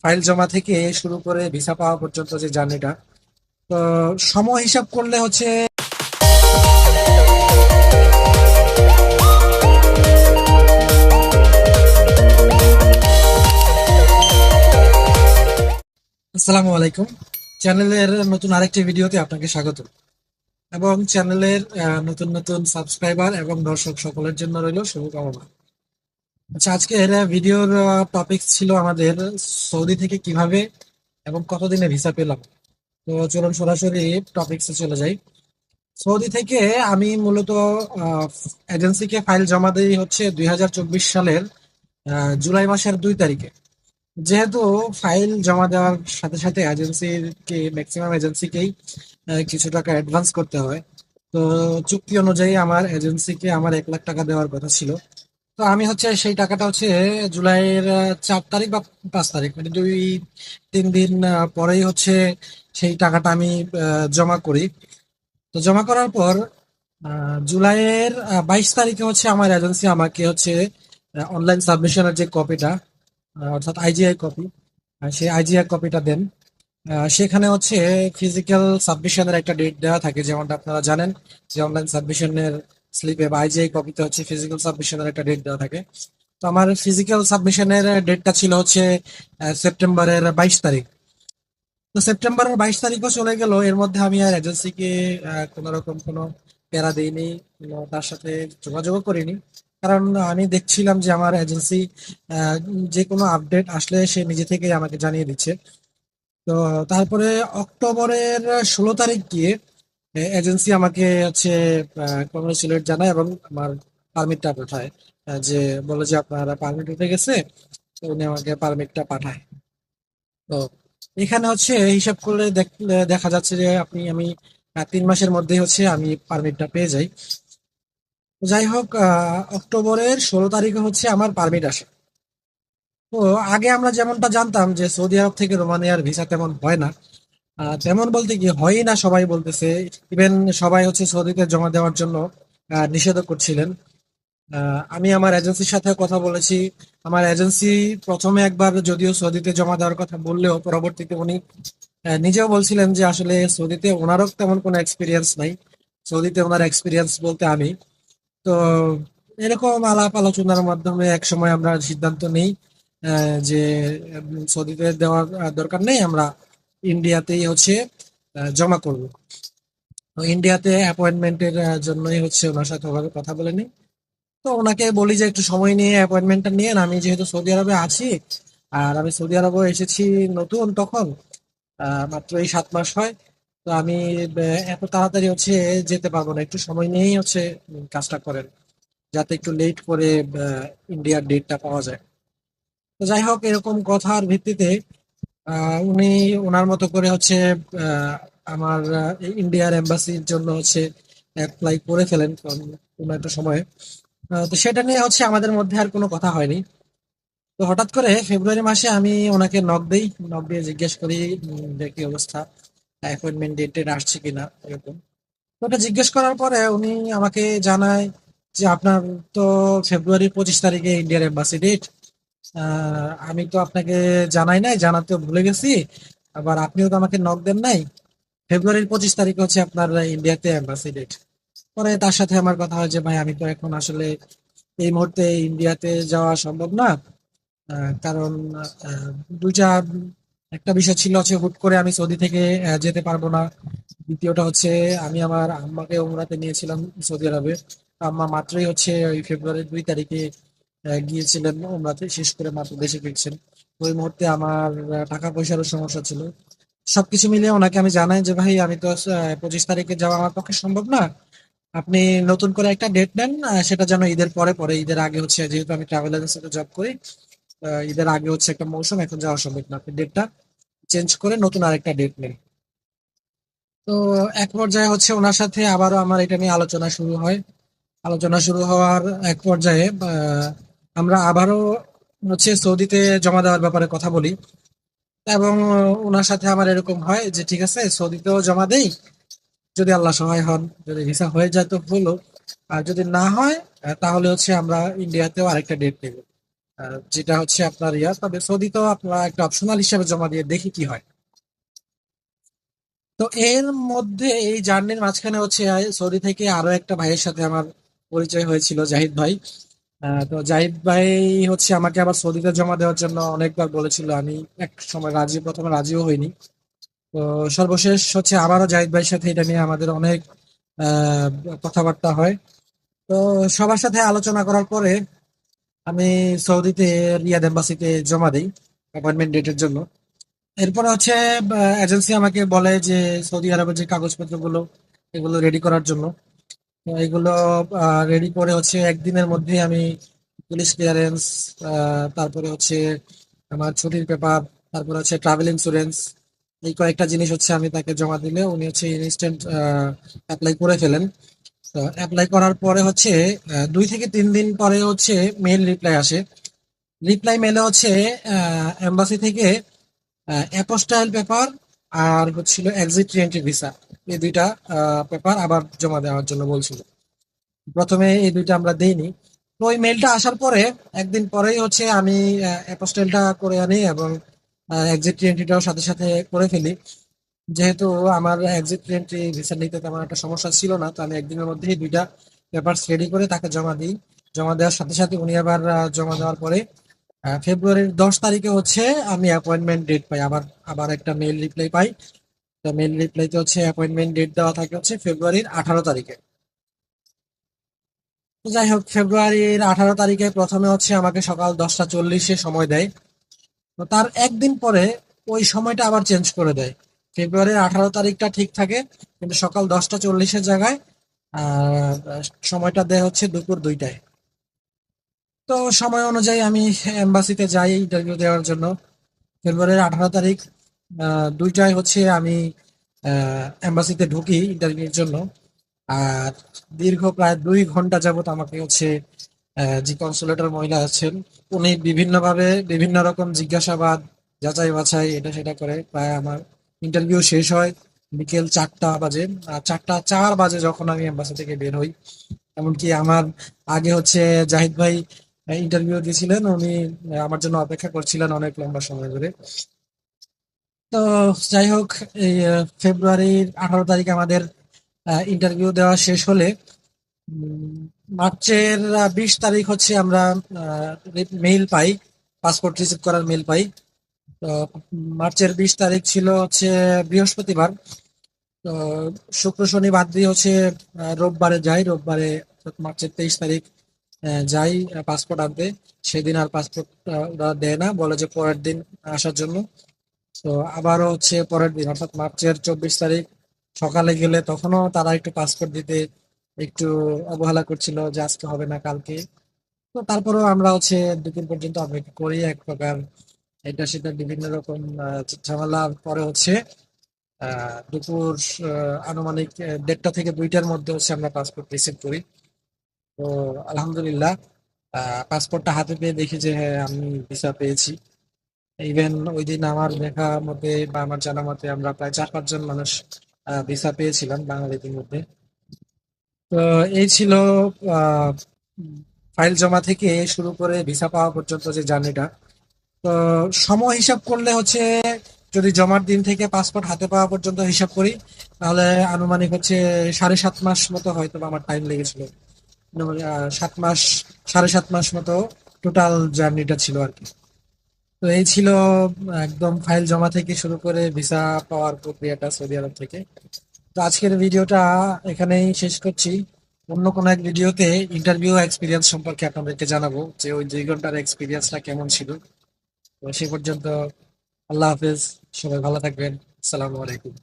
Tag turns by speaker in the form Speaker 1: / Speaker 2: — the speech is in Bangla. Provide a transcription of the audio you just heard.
Speaker 1: ফাইল জমা থেকে শুরু করে ভিসা পাওয়া পর্যন্ত যে জার্নিটা, তো সময় হিসাব করলে হচ্ছে। আসসালামু আলাইকুম। চ্যানেলের নতুন আরেকটি ভিডিওতে আপনাকে স্বাগত, এবং চ্যানেলের নতুন নতুন সাবস্ক্রাইবার এবং দর্শক সকলের জন্য রইল শুভকামনা। আচ্ছা, আজকের ভিডিওর টপিক ছিল আমাদের সৌদি থেকে কিভাবে এবং কতদিনে ভিসা পেলাম। তো চলুন সরাসরি টপিকসে চলে যাই। সৌদি থেকে আমি মূলত এজেন্সিকে ফাইল জমা দিই হচ্ছে 2024 সালের জুলাই মাসের 2 তারিখে। যেহেতু ফাইল জমা দেওয়ার সাথে সাথে এজেন্সিকে, ম্যাক্সিমাম এজেন্সিকেই কিছু টাকা অ্যাডভান্স করতে হয়। তো চুক্তি অনুযায়ী আমার এজেন্সিকে আমার 1 লাখ টাকা দেওয়ার কথা ছিল। তো আমি হচ্ছে সেই টাকাটা হচ্ছে জুলাইয়ের 4 তারিখ বা 5 তারিখ, মানে 2-3 দিন পরেই হচ্ছে সেই টাকাটা আমি জমা করি। তো জমা করার পর জুলাইয়ের 22 তারিখে হচ্ছে আমার এজেন্সি আমাকে হচ্ছে অনলাইন সাবমিশনের যে কপিটা, অর্থাৎ আইজিআই কপি, সেই আইজিআই কপিটা দেন। সেখানে হচ্ছে ফিজিক্যাল সাবমিশনের একটা ডেট দেওয়া থাকে, যেমনটা আপনারা জানেন যে অনলাইন সাবমিশনের স্লিপে বা আইজিআই কপিতে হচ্ছে ফিজিক্যাল সাবমিশনের একটা ডেট দেওয়া থাকে। তো আমার ফিজিক্যাল সাবমিশনের ডেটটা ছিল হচ্ছে সেপ্টেম্বরের 22 তারিখ। তো সেপ্টেম্বরের 22 তারিখও চলে গেল, এর মধ্যে আমি আর এজেন্সিকে কোনো রকম কোনো প্যারা দিইনি, তার সাথে যোগাযোগও করিনি। কারণ আমি দেখছিলাম যে আমার এজেন্সি যে কোনো আপডেট আসলে সে নিজে থেকেই আমাকে জানিয়ে দিচ্ছে। তো তারপরে অক্টোবরের 16 তারিখ গিয়ে এজেন্সি আমাকে হচ্ছে কংগ্রেচুলেট জানায় এবং আমার পারমিটটা পাঠায়। যে বলে যে আপনার পারমিট উঠে গেছে। তো উনি আমাকে পারমিটটা পাঠায়। তো এখানে হচ্ছে হিসাব করলে দেখা যাচ্ছে যে আমি 3 মাসের মধ্যেই হচ্ছে আমি পারমিটটা পেয়ে যাই। তো যাই হোক, অক্টোবরের 16 তারিখে হচ্ছে আমার পারমিট আসে। তো আগে আমরা যেমনটা জানতাম যে সৌদি আরব থেকে রোমানিয়ার ভিসা তেমন হয় না। তেমন বলতে কি হয়ই না, সবাই বলতেছে। ইভেন সবাই হচ্ছে সৌদিতে জমা দেওয়ার জন্য নিষেধও করছিলেন। আমি আমার এজেন্সির সাথে কথা বলেছি। আমার এজেন্সি প্রথমে একবার যদিও সৌদিতে জমা দেওয়ার কথা বললেও পরবর্তীতে উনি নিজেও বলছিলেন যে আসলে সৌদিতে ওনারও তেমন কোনো এক্সপিরিয়েন্স নাই। সৌদিতে ওনার এক্সপিরিয়েন্স বলতে আমি। তো এরকম আলাপ আলোচনার মাধ্যমে একসময় আমরা সিদ্ধান্ত নিই যে সৌদিতে দেওয়ার দরকার নেই, আমরা ইন্ডিয়াতেই হচ্ছে জমা করব। তো ইন্ডিয়াতে অ্যাপয়েন্টমেন্টের জন্যই হচ্ছে ওনার সাথে ওভাবে কথা বলে নিই। তো ওনাকে বলি যে একটু সময় নিয়ে অ্যাপয়েন্টমেন্টটা নিয়ে, আমি যেহেতু সৌদি আরবে আছি, আর আমি সৌদি আরবে এসেছি নতুন তখন, মাত্র এই 7 মাস হয়। তো আমি এত তাড়াতাড়ি হচ্ছে যেতে পারবো না, একটু সময় নিয়েই হচ্ছে কাজটা করেন, যাতে একটু লেট করে ইন্ডিয়ার ডেটটা পাওয়া যায়। তো যাই হোক, এরকম কথার ভিত্তিতে উনি ওনার মতো করে হচ্ছে আহ, আমার ইন্ডিয়ার এম্বাসির জন্য হচ্ছে অ্যাপ্লাই করে ফেলেন কোনো একটা সময়ে। তো সেটা নিয়ে হচ্ছে আমাদের মধ্যে আর কোনো কথা হয়নি। তো হঠাৎ করে ফেব্রুয়ারি মাসে আমি ওনাকে নক দেই। নক দিয়ে জিজ্ঞেস করি যে কি অবস্থা, অ্যাপয়েন্টমেন্ট ডেট আসছে কিনা, এরকম। তো ওটা জিজ্ঞেস করার পরে উনি আমাকে জানায় যে আপনার তো ফেব্রুয়ারির 25 তারিখে ইন্ডিয়ার এম্বাসি ডেট। আমি তো আপনাকে জানাই নাই, জানাতে ভুলে গেছি। আবার আপনিও তো আমাকে নক দেন নাই। ফেব্রুয়ারির 25 তারিখে হচ্ছে আপনার ইন্ডিয়াতে এম্বাসি ডেট। পরে তার সাথে আমার কথা হয় যে ভাই, আমি তো এখন আসলে এই মুহূর্তে ইন্ডিয়াতে যাওয়া সম্ভব না। কারণ আহ, দুইটা একটা বিষয় ছিল হচ্ছে, হুট করে আমি সৌদি থেকে যেতে পারবো না। দ্বিতীয়টা হচ্ছে আমি আমার আম্মাকে উমরাতে নিয়েছিলাম সৌদি আরবে। আম্মা মাত্রই হচ্ছে ওই ফেব্রুয়ারির 2 তারিখে গিয়েছিলেন উমরাতে, শেষ করে মাত্র দেশে ফিরছেন। তো ওই মুহূর্তে আমার টাকা পয়সারও সমস্যা ছিল। সবকিছু মিলিয়ে ওনাকে আমি জানাই যে ভাই, আমি তো 25 তারিখে যাওয়া আমার পক্ষে সম্ভব না। আপনি নতুন করে একটা ডেট নেন, সেটা যেন ঈদের পরে পরে, ঈদের আগে হচ্ছে, যেহেতু আমি ট্রাভেল এজেন্সিতে জব করি। ঈদের আগে হচ্ছে একটা মৌসুম, এখন যাওয়া সম্ভব না, আপনি ডেটটা চেঞ্জ করে নতুন আরেকটা ডেট নেন। তো এক পর্যায়ে হচ্ছে ওনার সাথে আবারও আমার এটা নিয়ে আলোচনা শুরু হয়। আলোচনা শুরু হওয়ার এক পর্যায়ে আমরা আবারও হচ্ছে সৌদিতে জমা দেওয়ার ব্যাপারে কথা বলি। এবং ওনার সাথে আমার এরকম হয় যে ঠিক আছে, সৌদিতেও জমা দেই, যদি আল্লাহ সহায় হন, যদি ভিসা হয়ে যায় তো হলো। আর যদি না হয়, তাহলে হচ্ছে আমরা ইন্ডিয়াতেও আরেকটা ডেট নেব। যেটা হচ্ছে আপনার তবে সৌদি তো আপনার একটা অপশনাল হিসেবে জমা দিয়ে দেখি কি হয়। তো এর মধ্যে এই জার্নির মাঝখানে হচ্ছে সৌদি থেকে আরো একটা ভাইয়ের সাথে আমার পরিচয় হয়েছিল, জাহিদ ভাই। তো জাহিদ ভাই হচ্ছে আমাকে আবার সৌদিতে জমা দেওয়ার জন্য অনেকবার বলেছিল। আমি এক সময় প্রথমে রাজিও হইনি। তো সর্বশেষ হচ্ছে আবারও জাহিদ ভাইয়ের সাথে এটা নিয়ে আমাদের অনেক আহ কথাবার্তা হয়। তো সবার সাথে আলোচনা করার পরে আমি সৌদিতে রিয়াদ এম্বাসিতে জমা দিই অ্যাপয়েন্টমেন্ট ডেটের জন্য। এরপরে হচ্ছে এজেন্সি আমাকে বলে যে সৌদি আরবের যে কাগজপত্রগুলো এগুলো রেডি করার জন্য। তো এগুলো রেডি করে হচ্ছে একদিনের মধ্যে আমি পুলিশ ক্লিয়ারেন্স, তারপরে হচ্ছে আমার ছুটির পেপার, তারপরে হচ্ছে ট্রাভেল ইন্স্যুরেন্স, এই কয়েকটা জিনিস হচ্ছে আমি তাকে জমা দিলে উনি হচ্ছে ইনস্ট্যান্ট অ্যাপ্লাই করে ফেলেন। তো অ্যাপ্লাই করার পরে হচ্ছে 2 থেকে 3 দিন পরে হচ্ছে মেল রিপ্লাই আসে। রিপ্লাই মেলে হচ্ছে এম্বাসি থেকে অ্যাপোস্টাইল পেপার আর হচ্ছিল এক্সিট এন্ট্রি ভিসা, এই দুইটা পেপার আবার জমা দেওয়ার জন্য বলছিল। প্রথমে এই দুইটা আমরা দেইনি। তো ওই মেলটা আসার পরে একদিন পরেই হচ্ছে আমি অ্যাপোস্টাইলটা করে আনি এবং এক্সিট এন্ট্রিটাও সাথে সাথে করে ফেলি। যেহেতু আমার এক্সিট এন্ট্রি ভিসা নিতে তেমন একটা সমস্যা ছিল না, তো আমি একদিনের মধ্যেই দুইটা পেপারস রেডি করে তাকে জমা দিই। জমা দেওয়ার সাথে সাথে উনি আবার জমা দেওয়ার পরে ফেব্রুয়ারির 10 তারিখে হচ্ছে আমি অ্যাপয়েন্টমেন্ট ডেট পাই। আবার আবার একটা মেল রিপ্লাই পাই। তো মেল রিপ্লাইতে হচ্ছে অ্যাপয়েন্টমেন্ট ডেট দেওয়া থাকে হচ্ছে ফেব্রুয়ারির 18 তারিখে। তো যাই হোক, ফেব্রুয়ারির 18 তারিখে প্রথমে হচ্ছে আমাকে সকাল 10টা 40-এ সময় দেয়। তো তার একদিন পরে ওই সময়টা আবার চেঞ্জ করে দেয়। ফেব্রুয়ারির 18 তারিখটা ঠিক থাকে, কিন্তু সকাল 10টা 40-এর জায়গায় আহ সময়টা দেয় হচ্ছে দুপুর 2টায়। তো সময় অনুযায়ী আমি এম্বাসিতে যাই ইন্টারভিউ দেওয়ার জন্য। ফেব্রুয়ারির 18 তারিখ 2টায় হচ্ছে আমি এম্বাসিতে ঢুকি ইন্টারভিউর জন্য। আর দীর্ঘ প্রায় 2 ঘন্টা যাবত আমাকে হচ্ছে যে কনসুলেটর মহিলা আছেন উনি বিভিন্নভাবে বিভিন্ন রকম জিজ্ঞাসাবাদ, যাচাই বাছাই, এটা সেটা করে প্রায় আমার ইন্টারভিউ শেষ হয় বিকেল 4টা বাজে। 4টা 4 বাজে যখন আমি এম্বাসি থেকে বের হই। এমনকি আমার আগে হচ্ছে জাহিদ ভাই ইন্টারভিউ দিয়েছিলেন, উনি আমার জন্য অপেক্ষা করছিলেন অনেক লম্বা সময় ধরে। তো যাই হোক, এই ফেব্রুয়ারির 18 তারিখে আমাদের ইন্টারভিউ দেওয়া শেষ হলে উম, মার্চের 20 তারিখ হচ্ছে আমরা মেইল পাই, পাসপোর্ট রিসিভ করার মেইল পাই। তো মার্চের 20 তারিখ ছিল হচ্ছে বৃহস্পতিবার। তো শুক্র শনি বাদ দিয়ে হচ্ছে রোববারে যাই। রোববারে অর্থাৎ মার্চের 23 তারিখ যাই পাসপোর্ট আনতে। সেদিন আর পাসপোর্ট ওরা দেয় না, বলে যে পরের দিন আসার জন্য। তো আবারও হচ্ছে পরের দিন অর্থাৎ মার্চের 24 তারিখ সকালে গেলে তখনও তারা একটু পাসপোর্ট দিতে একটু অবহেলা করছিল যে আজকে হবে না কালকে। তো তারপরেও আমরা হচ্ছে দুপুর পর্যন্ত অপেক্ষা করি এক প্রকার এটা সেটা বিভিন্ন রকম ঝামেলার পরে হচ্ছে দুপুর আনুমানিক 1:30 থেকে 2টার মধ্যে হচ্ছে আমরা পাসপোর্ট রিসিভ করি। তো আলহামদুলিল্লাহ পাসপোর্টটা হাতে পেয়ে দেখি যে হ্যাঁ আমি ভিসা পেয়েছি। ইভেন ওই দিন আমার দেখা মতে বা আমার জানা মতে আমরা প্রায় 4-5 জন মানুষ ভিসা পেয়েছিলাম বাঙালিদের মধ্যে। তো এই ছিল আহ ফাইল জমা থেকে শুরু করে ভিসা পাওয়া পর্যন্ত যে জার্নিটা। তো সময় হিসাব করলে হচ্ছে যদি জমার দিন থেকে পাসপোর্ট হাতে পাওয়া পর্যন্ত হিসাব করি তাহলে আনুমানিক হচ্ছে 7.5 মাস মতো হয়তো বা আমার টাইম লেগেছিল। 7 মাস, 7.5 মাস মতো টোটাল জার্নিটা ছিল আর কি। তো এই ছিল একদম ফাইল জমা থেকে শুরু করে ভিসা পাওয়ার প্রক্রিয়াটা সৌদি আরব থেকে। তো আজকের ভিডিওটা এখানেই শেষ করছি। অন্য কোনো এক ভিডিওতে ইন্টারভিউ এক্সপিরিয়েন্স সম্পর্কে আপনাদেরকে জানাবো যে ওই 2 ঘন্টার এক্সপিরিয়েন্সটা কেমন ছিল। তো সে পর্যন্ত আল্লাহ হাফেজ, সবাই ভালো থাকবেন। আসসালামু আলাইকুম।